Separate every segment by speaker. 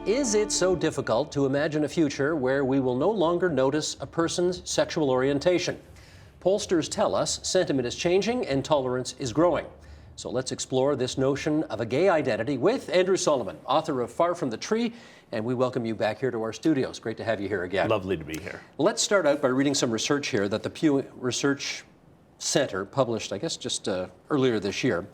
Speaker 1: Is it so difficult to imagine a future where we will no longer notice a person's sexual orientation? Pollsters tell us sentiment is changing and tolerance is growing. So let's explore this notion of a gay identity with Andrew Solomon, author of Far From the Tree, and we welcome you back here to our studios. Great to have you here again.
Speaker 2: Lovely to be here.
Speaker 1: Let's start out by reading some research here that the Pew Research Center published, I guess, just earlier this year,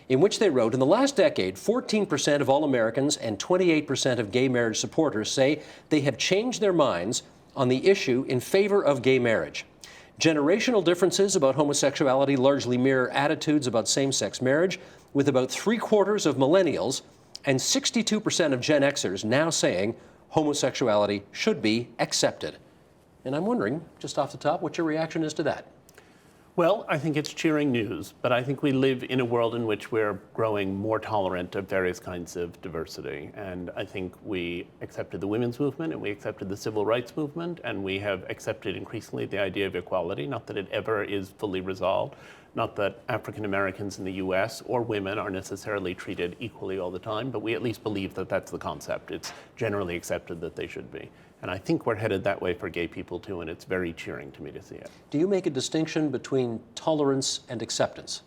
Speaker 1: in which they wrote, in the last decade, 14% of all Americans and 28% of gay marriage supporters say they have changed their minds on the issue in favor of gay marriage. Generational differences about homosexuality largely mirror attitudes about same-sex marriage, with about 3/4 of millennials and 62% of Gen Xers now saying homosexuality should be accepted. And I'm wondering, just off the top, what your reaction is to that.
Speaker 2: Well, I think it's cheering news, but I think we live in a world in which we're growing more tolerant of various kinds of diversity. And I think we accepted the women's movement and we accepted the civil rights movement, and we have accepted increasingly the idea of equality, not that it ever is fully resolved, not that African Americans in the US or women are necessarily treated equally all the time, but we at least believe that that's the concept. It's generally accepted that they should be. And I think we're headed that way for gay people too, and it's very cheering to me to see it.
Speaker 1: Do you make a distinction between tolerance and acceptance?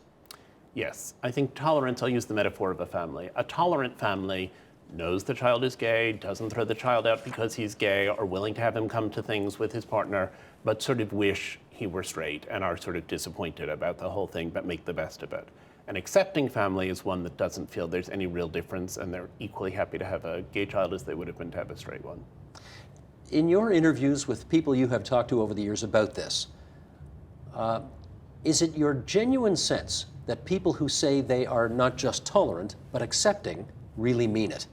Speaker 2: Yes, I think tolerance, I'll use the metaphor of a family. A tolerant family knows the child is gay, doesn't throw the child out because he's gay, or willing to have him come to things with his partner, but sort of wish he were straight and are sort of disappointed about the whole thing, but make the best of it. An accepting family is one that doesn't feel there's any real difference, and they're equally happy to have a gay child as they would have been to have a straight one.
Speaker 1: In your interviews with people you have talked to over the years about this, is it your genuine sense that people who say they are not just tolerant, but accepting, really mean it?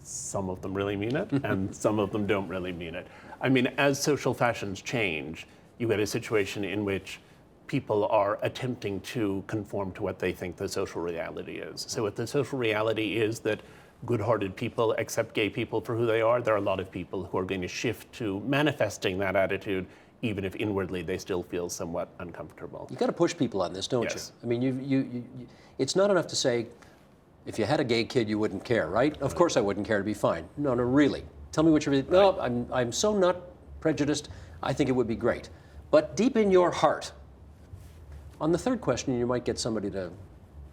Speaker 2: Some of them really mean it, and some of them don't really mean it. I mean, as social fashions change, you get a situation in which people are attempting to conform to what they think the social reality is. So if the social reality is that good-hearted people accept gay people for who they are, there are a lot of people who are going to shift to manifesting that attitude, even if inwardly they still feel somewhat uncomfortable.
Speaker 1: You've got to push people on this, don't
Speaker 2: Yes.
Speaker 1: you? I mean, it's not enough to say, if you had a gay kid, you wouldn't care, right? Of course I wouldn't care, to be fine. No, really. Tell me what you're, no, I'm so not prejudiced, I think it would be great. But deep in your heart, on the third question, you might get somebody to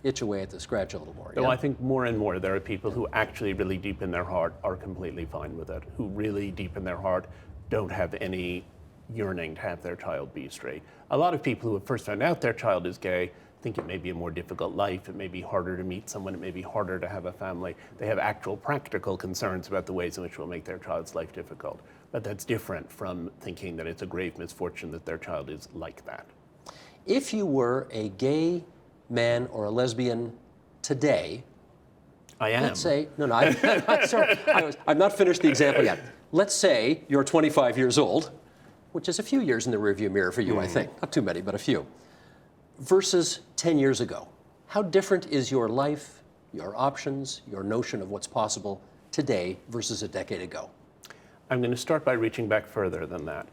Speaker 1: itch away at the scratch a little more.
Speaker 2: Though I think more and more there are people who actually really deep in their heart are completely fine with it, who really deep in their heart don't have any yearning to have their child be straight. A lot of people who have first found out their child is gay think it may be a more difficult life, it may be harder to meet someone, it may be harder to have a family. They have actual practical concerns about the ways in which it will make their child's life difficult. But that's different from thinking that it's a grave misfortune that their child is like that.
Speaker 1: If you were a gay man or a lesbian today,
Speaker 2: I am.
Speaker 1: let's say, I'm not finished the example yet. Let's say you're 25 years old, which is a few years in the rearview mirror for you, I think. Not too many, but a few. Versus 10 years ago. How different is your life, your options, your notion of what's possible today versus a decade ago?
Speaker 2: I'm going to start by reaching back further than that.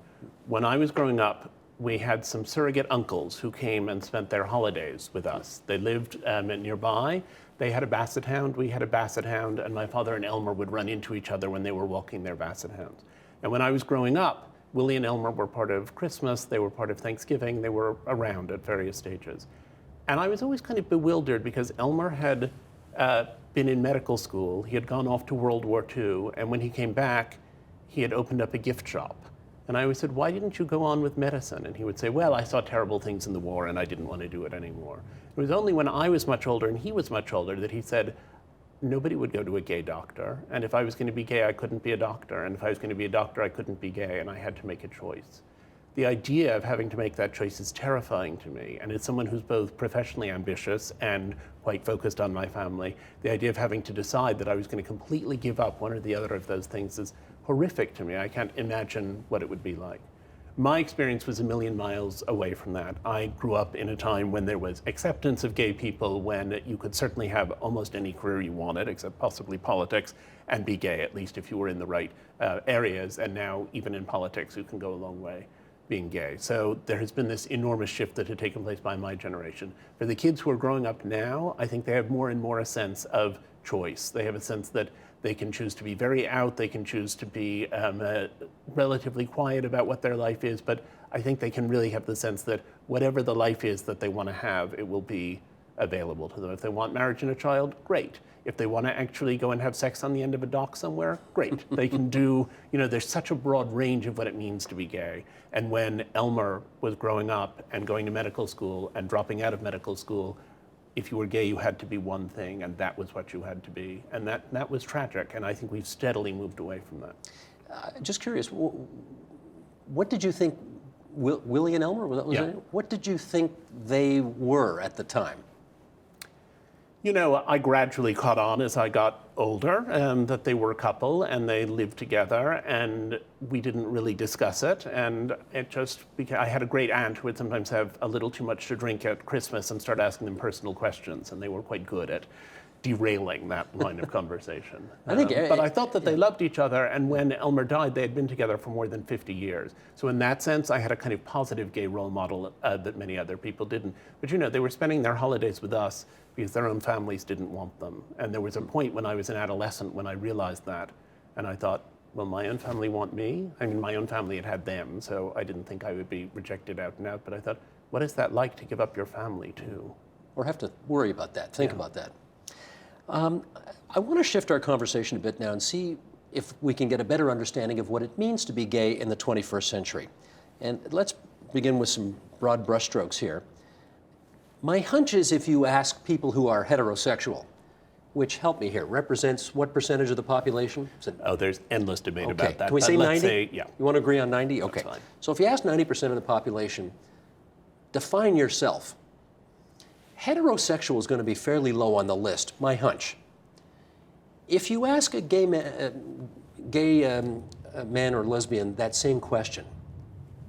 Speaker 2: When I was growing up, we had some surrogate uncles who came and spent their holidays with us. They lived nearby. They had a basset hound, we had a basset hound, and my father and Elmer would run into each other when they were walking their basset hounds. And when I was growing up, Willie and Elmer were part of Christmas, they were part of Thanksgiving, they were around at various stages. And I was always kind of bewildered because Elmer had been in medical school, he had gone off to World War II, and when he came back, he had opened up a gift shop. And I always said, why didn't you go on with medicine? And he would say, well, I saw terrible things in the war and I didn't want to do it anymore. It was only when I was much older and he was much older that he said, nobody would go to a gay doctor. And if I was going to be gay, I couldn't be a doctor. And if I was going to be a doctor, I couldn't be gay. And I had to make a choice. The idea of having to make that choice is terrifying to me. And as someone who's both professionally ambitious and quite focused on my family, the idea of having to decide that I was going to completely give up one or the other of those things is horrific to me. I can't imagine what it would be like. My experience was a million miles away from that. I grew up in a time when there was acceptance of gay people, when you could certainly have almost any career you wanted, except possibly politics, and be gay, at least if you were in the right areas. And now, even in politics, you can go a long way. being gay. So there has been this enormous shift that had taken place by my generation. For the kids who are growing up now, I think they have more and more a sense of choice. They have a sense that they can choose to be very out, they can choose to be relatively quiet about what their life is, but I think they can really have the sense that whatever the life is that they want to have, it will be available to them. If they want marriage and a child, great. If they want to actually go and have sex on the end of a dock somewhere, great. They can do, there's such a broad range of what it means to be gay. And when Elmer was growing up and going to medical school and dropping out of medical school, if you were gay, you had to be one thing, and that was what you had to be. And that was tragic, and I think we've steadily moved away from that.
Speaker 1: Just curious, what did you think, Willie and Elmer, what did you think they were at the time?
Speaker 2: I gradually caught on as I got older that they were a couple and they lived together, and we didn't really discuss it. And it just became, I had a great aunt who would sometimes have a little too much to drink at Christmas and start asking them personal questions, and they were quite good at derailing that line of conversation. But I thought that they loved each other, and when Elmer died, they had been together for more than 50 years. So in that sense, I had a kind of positive gay role model that many other people didn't. But they were spending their holidays with us because their own families didn't want them. And there was a point when I was an adolescent when I realized that, and I thought, well, my own family want me? I mean, my own family had them, so I didn't think I would be rejected out and out, but I thought, what is that like to give up your family too?
Speaker 1: Or have to worry about that, think about that. I want to shift our conversation a bit now and see if we can get a better understanding of what it means to be gay in the 21st century. And let's begin with some broad brushstrokes here. My hunch is if you ask people who are heterosexual, which, help me here, represents what percentage of the population?
Speaker 2: There's endless debate about that.
Speaker 1: Can we say 90?
Speaker 2: Yeah.
Speaker 1: You want to agree on 90? Okay.
Speaker 2: That's fine.
Speaker 1: So if you ask 90% of the population, define yourself. Heterosexual is going to be fairly low on the list, my hunch. If you ask a gay man or lesbian that same question,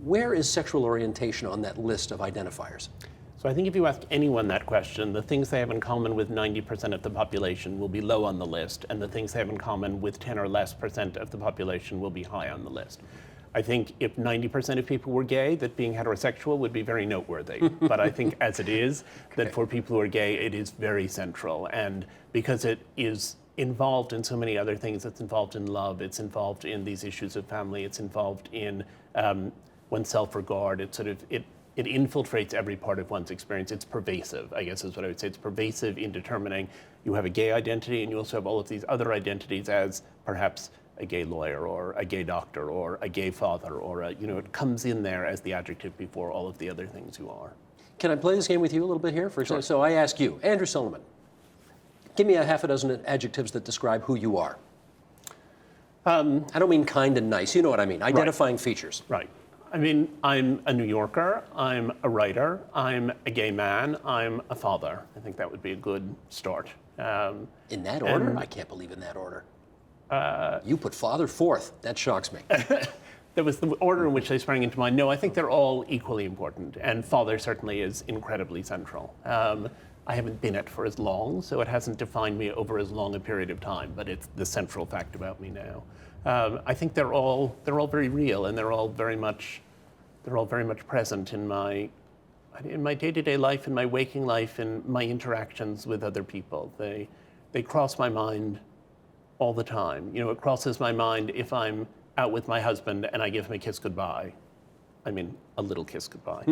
Speaker 1: where is sexual orientation on that list of identifiers?
Speaker 2: So I think if you ask anyone that question, the things they have in common with 90% of the population will be low on the list, and the things they have in common with 10 or less % of the population will be high on the list. I think if 90% of people were gay, that being heterosexual would be very noteworthy. But I think as it is, that for people who are gay, it is very central. And because it is involved in so many other things, it's involved in love, it's involved in these issues of family, it's involved in one's self-regard, it infiltrates every part of one's experience. It's pervasive, I guess is what I would say. It's pervasive in determining you have a gay identity and you also have all of these other identities as perhaps a gay lawyer or a gay doctor or a gay father or it comes in there as the adjective before all of the other things you are.
Speaker 1: Can I play this game with you a little bit here?
Speaker 2: Sure.
Speaker 1: So I ask you, Andrew Sullivan, give me a half a dozen adjectives that describe who you are. I don't mean kind and nice, you know what I mean, identifying features.
Speaker 2: Right. I mean, I'm a New Yorker, I'm a writer, I'm a gay man, I'm a father. I think that would be a good start.
Speaker 1: In that order? I can't believe in that order. You put father fourth. That shocks me.
Speaker 2: That was the order in which they sprang into mind. No, I think they're all equally important, and father certainly is incredibly central. I haven't been it for as long, so it hasn't defined me over as long a period of time, but it's the central fact about me now. I think they're all very real, and they're all very much present in my day-to-day life, in my waking life, in my interactions with other people. They cross my mind all the time. It crosses my mind if I'm out with my husband and I give him a kiss goodbye. I mean, a little kiss goodbye.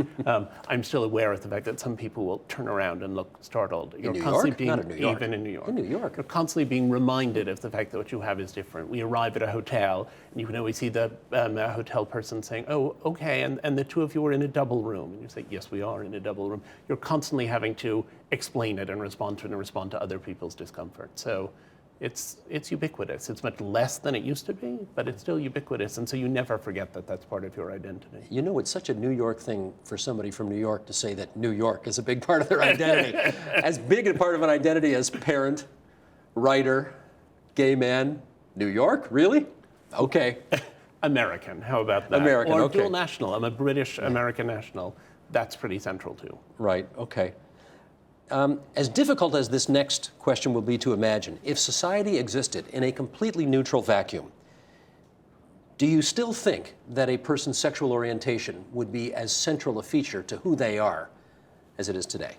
Speaker 2: I'm still aware of the fact that some people will turn around and look startled.
Speaker 1: In New York? Not in New York.
Speaker 2: Even in New York.
Speaker 1: In New York.
Speaker 2: You're constantly being reminded of the fact that what you have is different. We arrive at a hotel, and you can always see the hotel person saying, oh, okay, and the two of you are in a double room. And you say, yes, we are in a double room. You're constantly having to explain it and respond to it and respond to other people's discomfort. So it's ubiquitous. It's much less than it used to be, but it's still ubiquitous, and so you never forget that that's part of your identity.
Speaker 1: It's such a New York thing for somebody from New York to say that New York is a big part of their identity. As big a part of an identity as parent, writer, gay man. New York? Really? Okay.
Speaker 2: American, how about that?
Speaker 1: American,
Speaker 2: or
Speaker 1: okay.
Speaker 2: Dual national. I'm a British American national. That's pretty central too.
Speaker 1: Right, okay. As difficult as this next question will be to imagine, if society existed in a completely neutral vacuum, Do you still think that a person's sexual orientation would be as central a feature to who they are as it is today?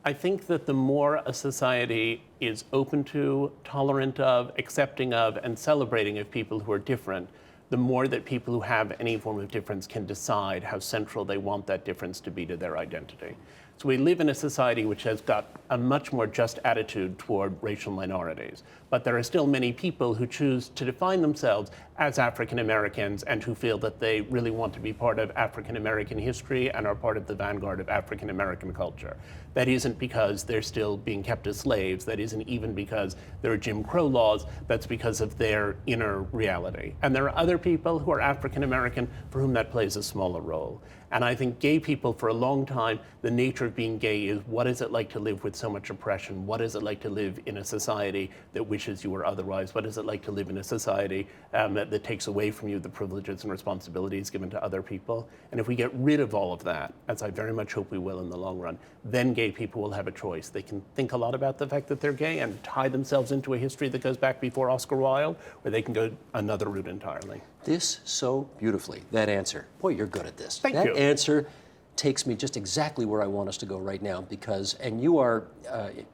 Speaker 2: I think that the more a society is open to, tolerant of, accepting of, and celebrating of people who are different, the more that people who have any form of difference can decide how central they want that difference to be to their identity. So we live in a society which has got a much more just attitude toward racial minorities. But there are still many people who choose to define themselves as African Americans and who feel that they really want to be part of African American history and are part of the vanguard of African American culture. That isn't because they're still being kept as slaves. That isn't even because there are Jim Crow laws. That's because of their inner reality. And there are other people who are African American for whom that plays a smaller role. And I think gay people, for a long time, the nature of being gay is, what is it like to live with so much oppression? What is it like to live in a society that wishes you were otherwise? What is it like to live in a society that takes away from you the privileges and responsibilities given to other people? And if we get rid of all of that, as I very much hope we will in the long run, then gay people will have a choice. They can think a lot about the fact that they're gay and tie themselves into a history that goes back before Oscar Wilde, or they can go another route entirely.
Speaker 1: This so beautifully, that answer. Boy, you're good at this.
Speaker 2: Thank
Speaker 1: you.
Speaker 2: That
Speaker 1: answer takes me just exactly where I want us to go right now because, and you are,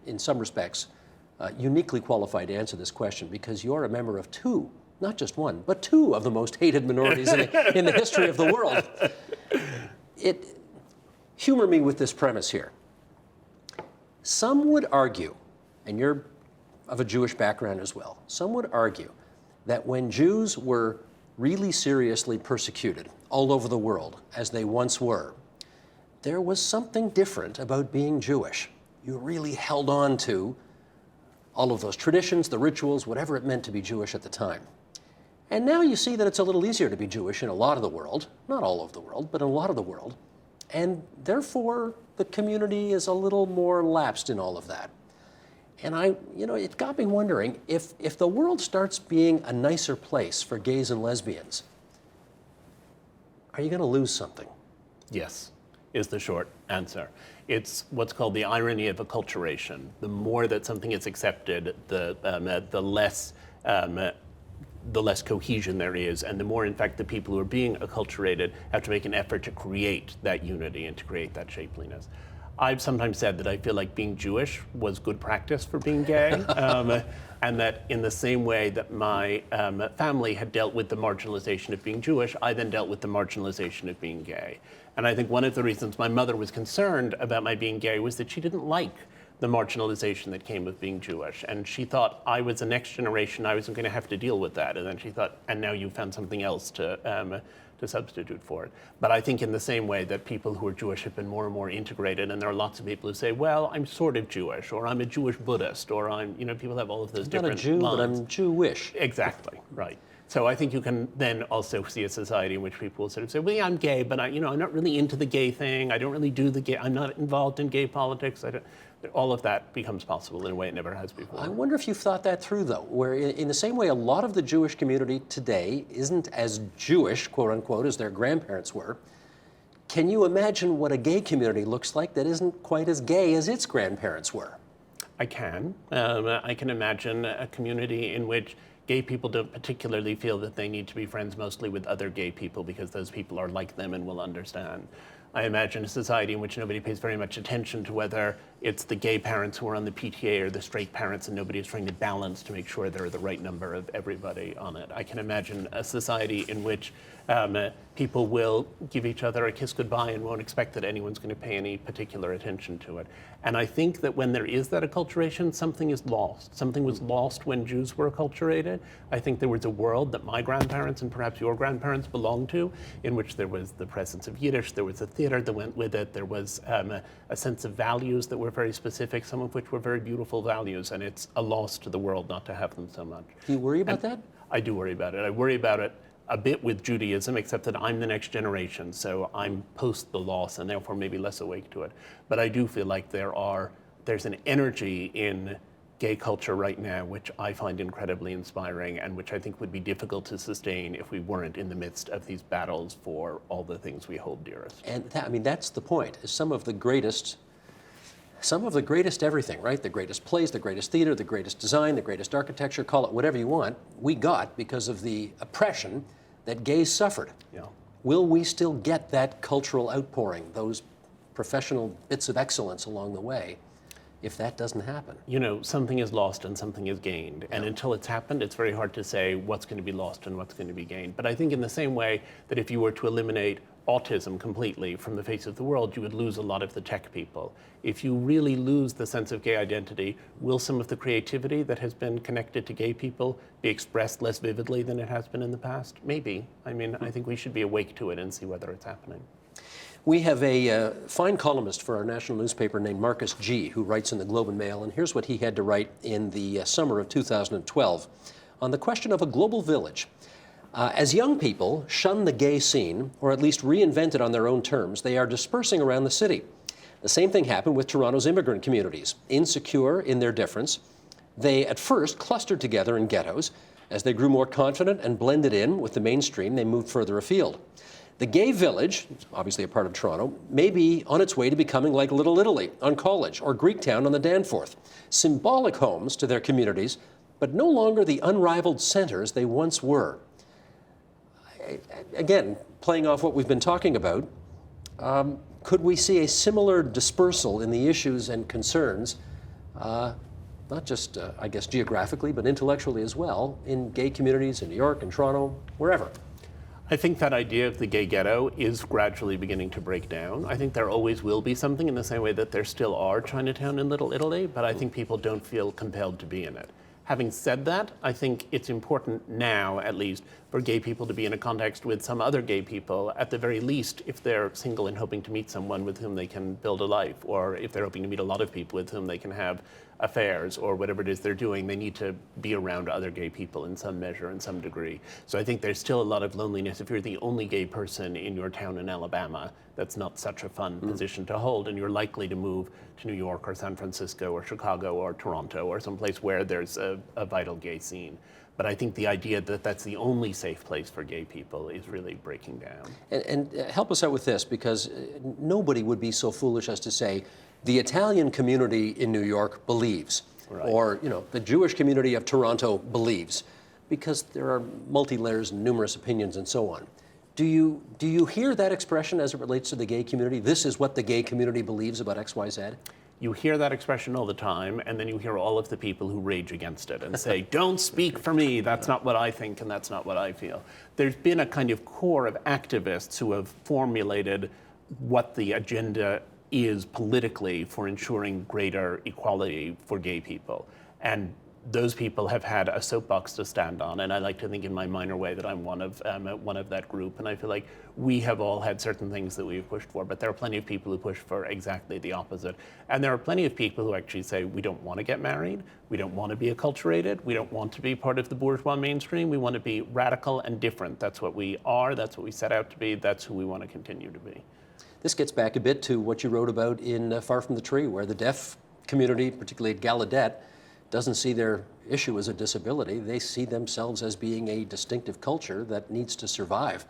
Speaker 1: in some respects, uniquely qualified to answer this question because you're a member of two, not just one, but two of the most hated minorities in the history of the world. Humor me with this premise here. Some would argue, and you're of a Jewish background as well, some would argue that when Jews were really seriously persecuted all over the world, as they once were, there was something different about being Jewish. You really held on to all of those traditions, the rituals, whatever it meant to be Jewish at the time. And now you see that it's a little easier to be Jewish in a lot of the world, not all of the world, but in a lot of the world, and therefore the community is a little more lapsed in all of that. And it got me wondering, if the world starts being a nicer place for gays and lesbians, are you going to lose something?
Speaker 2: Yes, is the short answer. It's what's called the irony of acculturation. The more that something is accepted, the less cohesion there is, and the more, in fact, the people who are being acculturated have to make an effort to create that unity and to create that shapeliness. I've sometimes said that I feel like being Jewish was good practice for being gay, and that in the same way that my family had dealt with the marginalization of being Jewish, I then dealt with the marginalization of being gay. And I think one of the reasons my mother was concerned about my being gay was that she didn't like the marginalization that came with being Jewish. And she thought I was the next generation, I wasn't going to have to deal with that. And then she thought, and now you found something else to substitute for it. But I think in the same way that people who are Jewish have been more and more integrated, and there are lots of people who say, well, I'm sort of Jewish, or I'm a Jewish Buddhist, or people have all of those different
Speaker 1: I'm not a Jew,
Speaker 2: lines.
Speaker 1: but I'm Jewish.
Speaker 2: Exactly, right. So I think you can then also see a society in which people will sort of say, well, yeah, I'm gay, but I'm not really into the gay thing. I don't really do the gay, I'm not involved in gay politics. All of that becomes possible in a way it never has before.
Speaker 1: I wonder if you've thought that through, though, where in the same way a lot of the Jewish community today isn't as Jewish, quote unquote, as their grandparents were. Can you imagine what a gay community looks like that isn't quite as gay as its grandparents were?
Speaker 2: I can. I can imagine a community in which gay people don't particularly feel that they need to be friends mostly with other gay people because those people are like them and will understand. I imagine a society in which nobody pays very much attention to whether it's the gay parents who are on the PTA or the straight parents, and nobody is trying to balance to make sure there are the right number of everybody on it. I can imagine a society in which people will give each other a kiss goodbye and won't expect that anyone's going to pay any particular attention to it. And I think that when there is that acculturation, something is lost. Something was lost when Jews were acculturated. I think there was a world that my grandparents and perhaps your grandparents belonged to, in which there was the presence of Yiddish, there was a theater that went with it, there was a sense of values that were very specific, some of which were very beautiful values, and it's a loss to the world not to have them so much.
Speaker 1: Do you worry about that?
Speaker 2: I do worry about it. I worry about it a bit with Judaism, except that I'm the next generation, so I'm post the loss and therefore maybe less awake to it. But I do feel like there's an energy in gay culture right now which I find incredibly inspiring and which I think would be difficult to sustain if we weren't in the midst of these battles for all the things we hold dearest.
Speaker 1: And that's the point. Some of the greatest some of the greatest everything, right? The greatest plays, the greatest theater, the greatest design, the greatest architecture, call it whatever you want, we got because of the oppression that gays suffered.
Speaker 2: Yeah.
Speaker 1: Will we still get that cultural outpouring, those professional bits of excellence along the way, if that doesn't happen?
Speaker 2: You know, something is lost and something is gained. And until it's happened, it's very hard to say what's going to be lost and what's going to be gained. But I think in the same way that if you were to eliminate autism completely from the face of the world, you would lose a lot of the tech people. If you really lose the sense of gay identity, will some of the creativity that has been connected to gay people be expressed less vividly than it has been in the past? Maybe. I mean, I think we should be awake to it and see whether it's happening.
Speaker 1: We have a fine columnist for our national newspaper named Marcus G., who writes in the Globe and Mail, and here's what he had to write in the summer of 2012 on the question of a global village. As young people shun the gay scene, or at least reinvent it on their own terms, they are dispersing around the city. The same thing happened with Toronto's immigrant communities. Insecure in their difference, they at first clustered together in ghettos. As they grew more confident and blended in with the mainstream, they moved further afield. The gay village, obviously a part of Toronto, may be on its way to becoming like Little Italy on College or Greektown on the Danforth. Symbolic homes to their communities, but no longer the unrivaled centers they once were. Again, playing off what we've been talking about, could we see a similar dispersal in the issues and concerns, not just, I guess, geographically, but intellectually as well, in gay communities in New York and Toronto, wherever?
Speaker 2: I think that idea of the gay ghetto is gradually beginning to break down. I think there always will be something in the same way that there still are Chinatown and Little Italy, but I think people don't feel compelled to be in it. Having said that, I think it's important now, at least, for gay people to be in a context with some other gay people, at the very least, if they're single and hoping to meet someone with whom they can build a life, or if they're hoping to meet a lot of people with whom they can have affairs, or whatever it is they're doing, they need to be around other gay people in some measure, in some degree. So I think there's still a lot of loneliness. If you're the only gay person in your town in Alabama, that's not such a fun position to hold, and you're likely to move to New York or San Francisco or Chicago or Toronto or someplace where there's a vital gay scene. But I think the idea that that's the only safe place for gay people is really breaking down.
Speaker 1: And help us out with this, because nobody would be so foolish as to say, the Italian community in New York believes,
Speaker 2: Right.
Speaker 1: or the Jewish community of Toronto believes, because there are multi-layers and numerous opinions and so on. Do you hear that expression as it relates to the gay community? This is what the gay community believes about X, Y, Z?
Speaker 2: You hear that expression all the time, and then you hear all of the people who rage against it and say, don't speak for me, that's not what I think and that's not what I feel. There's been a kind of core of activists who have formulated what the agenda is politically for ensuring greater equality for gay people. And those people have had a soapbox to stand on, and I like to think in my minor way that I'm one of that group, and I feel like we have all had certain things that we've pushed for, but there are plenty of people who push for exactly the opposite. And there are plenty of people who actually say, we don't want to get married, we don't want to be acculturated, we don't want to be part of the bourgeois mainstream, we want to be radical and different. That's what we are, that's what we set out to be, that's who we want to continue to be.
Speaker 1: This gets back a bit to what you wrote about in Far From the Tree, where the deaf community, particularly at Gallaudet, doesn't see their issue as a disability. They see themselves as being a distinctive culture that needs to survive.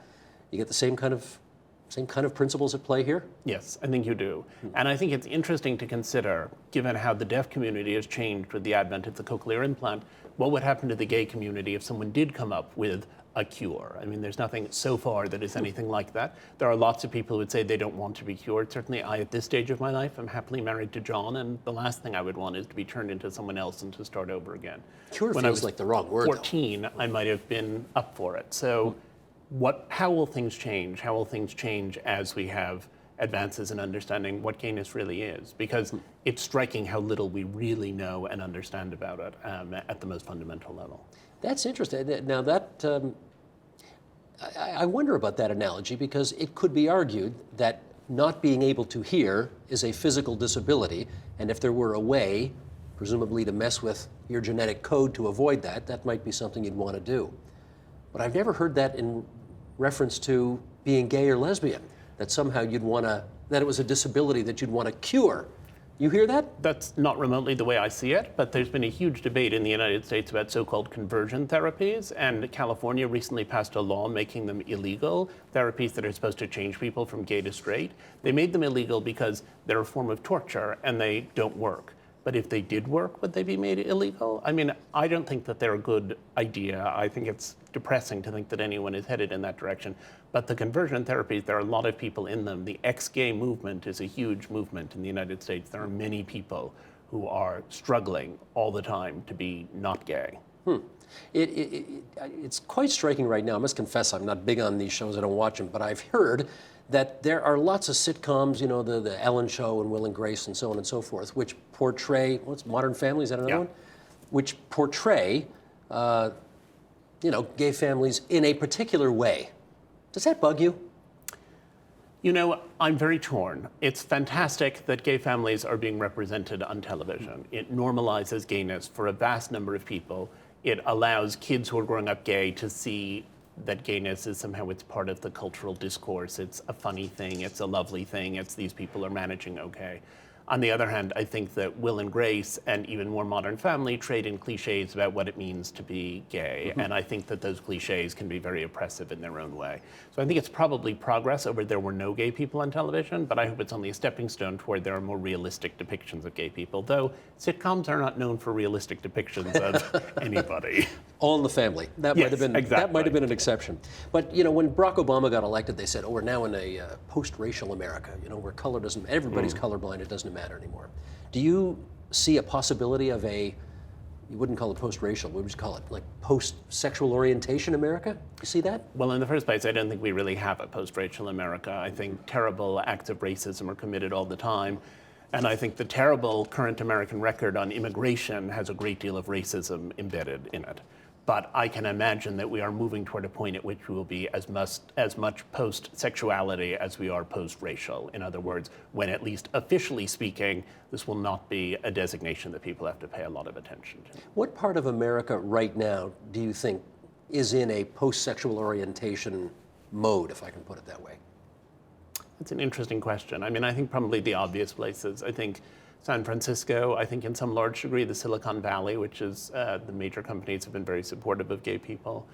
Speaker 1: You get the same kind of principles at play here?
Speaker 2: Yes, I think you do. And I think it's interesting to consider, given how the deaf community has changed with the advent of the cochlear implant, what would happen to the gay community if someone did come up with a cure. I mean, there's nothing so far that is anything like that. There are lots of people who would say they don't want to be cured. Certainly I, at this stage of my life, am happily married to John, and the last thing I would want is to be turned into someone else and to start over again.
Speaker 1: Cure
Speaker 2: when
Speaker 1: feels
Speaker 2: I was
Speaker 1: like the wrong word,
Speaker 2: 14, though. I might have been up for it. So how will things change? How will things change as we have advances in understanding what gayness really is? Because it's striking how little we really know and understand about it at the most fundamental level.
Speaker 1: That's interesting. Now that, I wonder about that analogy, because it could be argued that not being able to hear is a physical disability, and if there were a way, presumably to mess with your genetic code to avoid that, that might be something you'd want to do. But I've never heard that in reference to being gay or lesbian, that somehow you'd want to, that it was a disability that you'd want to cure You hear that?
Speaker 2: That's not remotely the way I see it, but there's been a huge debate in the United States about so-called conversion therapies, and California recently passed a law making them illegal, therapies that are supposed to change people from gay to straight. They made them illegal because they're a form of torture and they don't work. But if they did work, would they be made illegal? I mean, I don't think that they're a good idea. I think it's depressing to think that anyone is headed in that direction. But the conversion therapies, there are a lot of people in them. The ex-gay movement is a huge movement in the United States. There are many people who are struggling all the time to be not gay.
Speaker 1: It's quite striking right now. I must confess, I'm not big on these shows. I don't watch them, but I've heard that there are lots of sitcoms, you know, the Ellen Show and Will and Grace and so on and so forth, which portray, Modern Family, is that another one? Which portray, you know, gay families in a particular way. Does that bug you?
Speaker 2: You know, I'm very torn. It's fantastic that gay families are being represented on television. It normalizes gayness for a vast number of people. It allows kids who are growing up gay to see that gayness is somehow it's part of the cultural discourse. It's a funny thing. It's a lovely thing. It's these people are managing okay. On the other hand, I think that Will and Grace and even more Modern Family trade in cliches about what it means to be gay. And I think that those cliches can be very oppressive in their own way. So I think it's probably progress over there were no gay people on television, but I hope it's only a stepping stone toward there are more realistic depictions of gay people, though sitcoms are not known for realistic depictions of anybody.
Speaker 1: All in the Family. That might have been that might have been an exception. But you know, when Barack Obama got elected, they said, "Oh, we're now in a post-racial America. You know, where color doesn't everybody's colorblind. It doesn't matter anymore." Do you see a possibility of a, you wouldn't call it post-racial, what would you call it, like post-sexual orientation America? You see that?
Speaker 2: Well, in the first place, I don't think we really have a post-racial America. I think terrible acts of racism are committed all the time. And I think the terrible current American record on immigration has a great deal of racism embedded in it. But I can imagine that we are moving toward a point at which we will be as much post-sexuality as we are post-racial. In other words, when at least officially speaking, this will not be a designation that people have to pay a lot of attention to.
Speaker 1: What part of America right now do you think is in a post-sexual orientation mode, if I can put it that way?
Speaker 2: That's an interesting question. I mean, I think probably the obvious places. I think San Francisco, I think in some large degree the Silicon Valley, which is the major companies have been very supportive of gay people.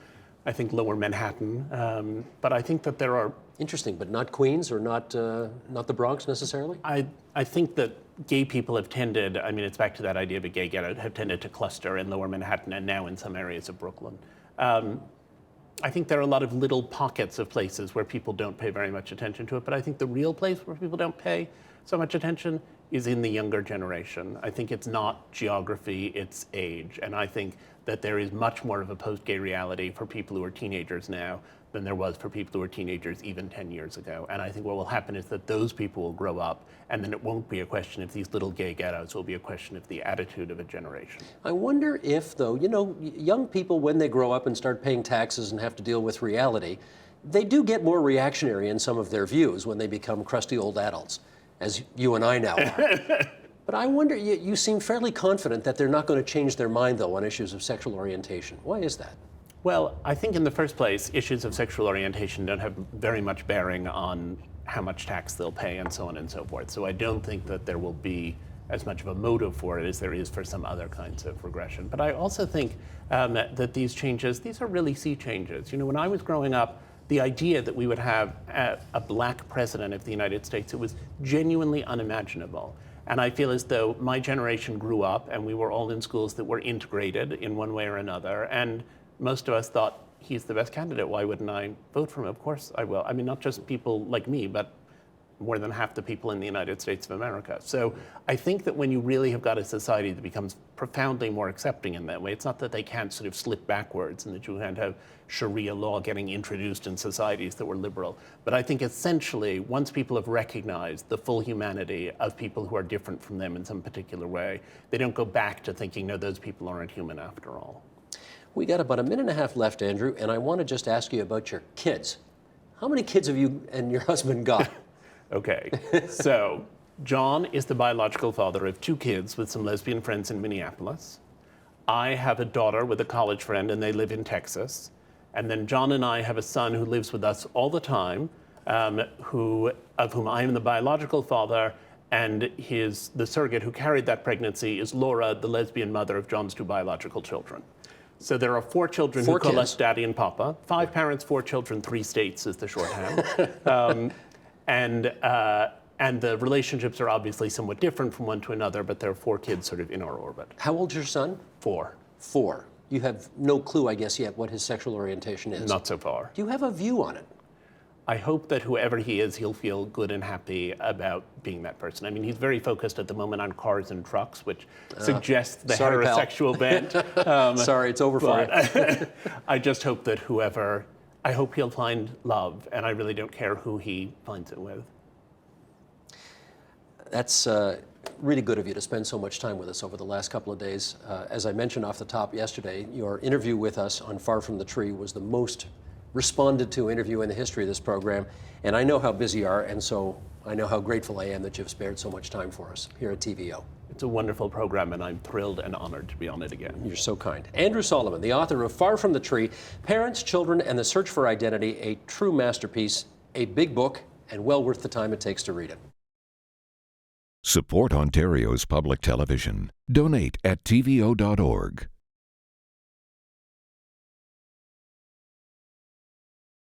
Speaker 2: I think Lower Manhattan, but I think that there are...
Speaker 1: Interesting, but not Queens or not the Bronx necessarily?
Speaker 2: I think that gay people have tended, I mean, it's back to that idea of a gay ghetto, have tended to cluster in Lower Manhattan and now in some areas of Brooklyn. I think there are a lot of little pockets of places where people don't pay very much attention to it, but I think the real place where people don't pay so much attention is in the younger generation. I think it's not geography, it's age. And I think that there is much more of a post-gay reality for people who are teenagers now than there was for people who were teenagers even 10 years ago. And I think what will happen is that those people will grow up, and then it won't be a question of these little gay ghettos, it will be a question of the attitude of a generation.
Speaker 1: I wonder if, though, you know, young people, when they grow up and start paying taxes and have to deal with reality, they do get more reactionary in some of their views when they become crusty old adults, as you and I now are. But I wonder, you seem fairly confident that they're not going to change their mind, though, on issues of sexual orientation. Why is that?
Speaker 2: Well, I think in the first place, issues of sexual orientation don't have very much bearing on how much tax they'll pay and so on and so forth. So I don't think that there will be as much of a motive for it as there is for some other kinds of regression. But I also think that these changes, these are really sea changes. You know, when I was growing up, the idea that we would have a black president of the United States, it was genuinely unimaginable. And I feel as though my generation grew up and we were all in schools that were integrated in one way or another. And most of us thought, he's the best candidate, why wouldn't I vote for him? Of course I will. I mean, not just people like me, but more than half the people in the United States of America. So I think that when you really have got a society that becomes profoundly more accepting in that way, it's not that they can't sort of slip backwards and that you can't have Sharia law getting introduced in societies that were liberal. But I think essentially, once people have recognized the full humanity of people who are different from them in some particular way, they don't go back to thinking, no, those people aren't human after all.
Speaker 1: We got about a minute and a half left, Andrew, and I want to just ask you about your kids. How many kids have you and your husband got?
Speaker 2: Okay, so John is the biological father of 2 kids with some lesbian friends in Minneapolis. I have a daughter with a college friend, and they live in Texas. And then John and I have a son who lives with us all the time, of whom I am the biological father, And the surrogate who carried that pregnancy is Laura, the lesbian mother of John's 2 biological children. So there are 4 children who call us Daddy and Papa. 5 parents, 4 children, 3 states is the shorthand. And the relationships are obviously somewhat different from one to another, but there are 4 kids sort of in our orbit.
Speaker 1: How old's your son?
Speaker 2: 4.
Speaker 1: 4. You have no clue, I guess, yet what his sexual orientation is.
Speaker 2: Not so far.
Speaker 1: Do you have a view on it?
Speaker 2: I hope that whoever he is, he'll feel good and happy about being that person. I mean, he's very focused at the moment on cars and trucks, which suggests the
Speaker 1: sorry,
Speaker 2: heterosexual bent.
Speaker 1: Sorry, it's over for you.
Speaker 2: I just hope that I hope he'll find love, and I really don't care who he finds it with.
Speaker 1: That's really good of you to spend so much time with us over the last couple of days. As I mentioned off the top yesterday, your interview with us on Far From the Tree was the most responded to interview in the history of this program. And I know how busy you are, and so I know how grateful I am that you've spared so much time for us here at TVO.
Speaker 2: It's a wonderful program, and I'm thrilled and honored to be on it again.
Speaker 1: You're so kind. Andrew Solomon, the author of Far From the Tree, Parents, Children, and the Search for Identity, a true masterpiece, a big book, and well worth the time it takes to read it.
Speaker 3: Support Ontario's public television. Donate at tvo.org.